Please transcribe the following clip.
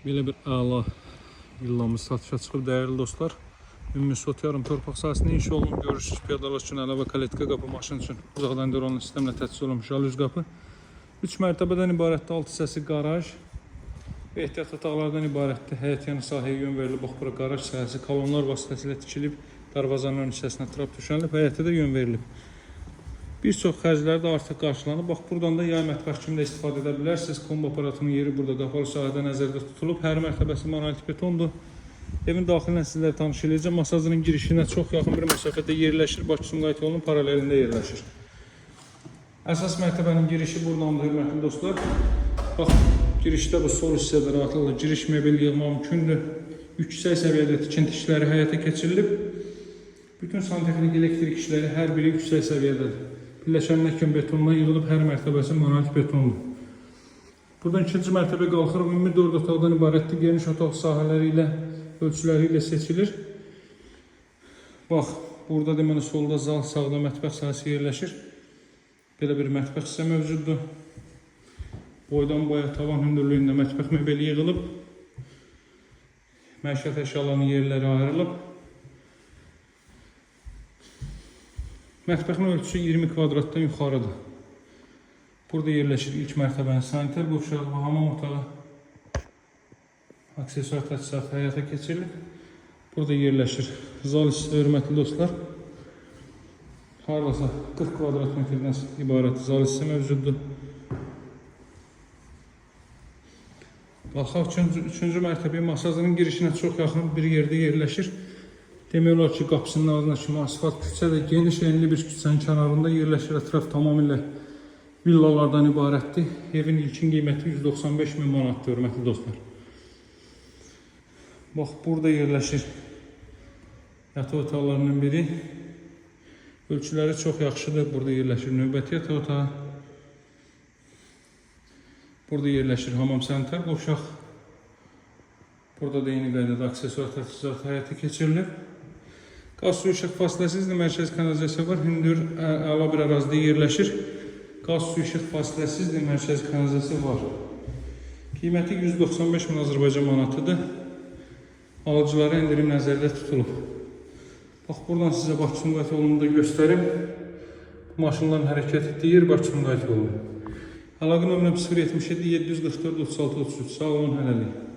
Belə bir əla villamız satışa çıxıb dəyərli dostlar. Ümumi sot yarım torpaq sahəsində inşa olunub. Görürsünüz piyadalar üçün əlavə kaletka qapı, maşın üçün uzaqdan dronlu sistemlə təchiz olunmuş jalüz qapı. 3 mərtəbədən ibarətdir, 6 hissəsi qaraj və ehtiyat otaqlardan ibarətdir. Həyət yanı sahəyə yön verilib. Bax, bura qaraj sahəsi kolonlar vasitəsilə tikilib. Darvazanın ön hissəsinə trap düşənilib, həyətə də yön verilib. Bir çox xərcləri də artıq qarşılanıb. Bax, buradan da yay mətbəx kimi də istifadə edə bilərsiniz. Kombo aparatının yeri burada qapalı sahədə nəzərdə tutulub. Hər mərtəbəsi monolit betondur. Evin daxilinə sizlərə tanış edəcəm. Masajının girişinə çox yaxın bir məsafədə yerləşir. Bakı-Sumqayıt yolunun paralelində yerləşir. Əsas mərtəbənin girişi buradandır, hörmətli dostlar. Bax, girişdə bu sol hissədə rahatlıqla giriş mebel yığma mümkündür. Yüksək səviyyədə tikinti işləri həyata keçirilib. Bütün santexnik elektrik işləri hər biri yüksək səviyyədədir. Birləşənlər kimi betondan yığılıb, hər mərtəbəsi monolit betondur. Buradan ikinci mərtəbə qalxırıq. Ümumi 4 otaqdan ibarətdir. Geniş otaq sahələri ilə, ölçüləri ilə seçilir. Bax, burada deməli solda zal, sağda mətbəx sahəsi yerləşir. Belə bir mətbəx hissə mövcuddur. Boydan boya tavan hündürlüyündə mətbəx mebeli yığılıb. Məişət əşyalarının yerləri ayrılıb. Mətbəxin ölçüsü 20 kvadratdan yuxarıdır. Burada yerləşir ilk mərtəbənin sanitar qovşağı və hamam otağı. Aksesuar təchizat həyata keçirilir. Burada yerləşir zal hissə, hörmətli dostlar. Hardasa 40 kvadrat metrdən ibarət zal hissə mövcuddur. Baxaq, 3-cü mərtəbəyə masajının girişinə çox yaxın bir yerdə yerləşir. Demək olar ki, qapısının ağzına kimi asfalt küçə də geniş, enli bir küçənin kənarında yerləşir. Ətraf tamamilə villalardan ibarətdir. Evin ilkin qiyməti 195 min manatdır, hörmətli dostlar. Bax, burada yerləşir yataq otaqlarının biri. Ölçüləri çox yaxşıdır. Burada yerləşir növbəti yataq otağı. Burada yerləşir hamam sanitar qovşaq. Burada da eyni qaydada aksesuar təchizat həyata keçirilir. Qaz suyu işıq fasiləsizdir, mərkəzi kanalizasiya var, hündür, əla bir ərazidə yerləşir. Qaz suyu işıq fasiləsizdir, mərkəzi kanalizasiya var. Qiyməti 195 min Azərbaycan manatıdır. Alıcılara endirim nəzərdə tutulub. Bax, buradan sizə Bakı-Sumqayıt yolunu da göstərim. Maşınların hərəkət etdiyi yer Bakı-Sumqayıt yolu. Əlaqə nömrəm 077 744 36 33. Sağ olun, hələlik.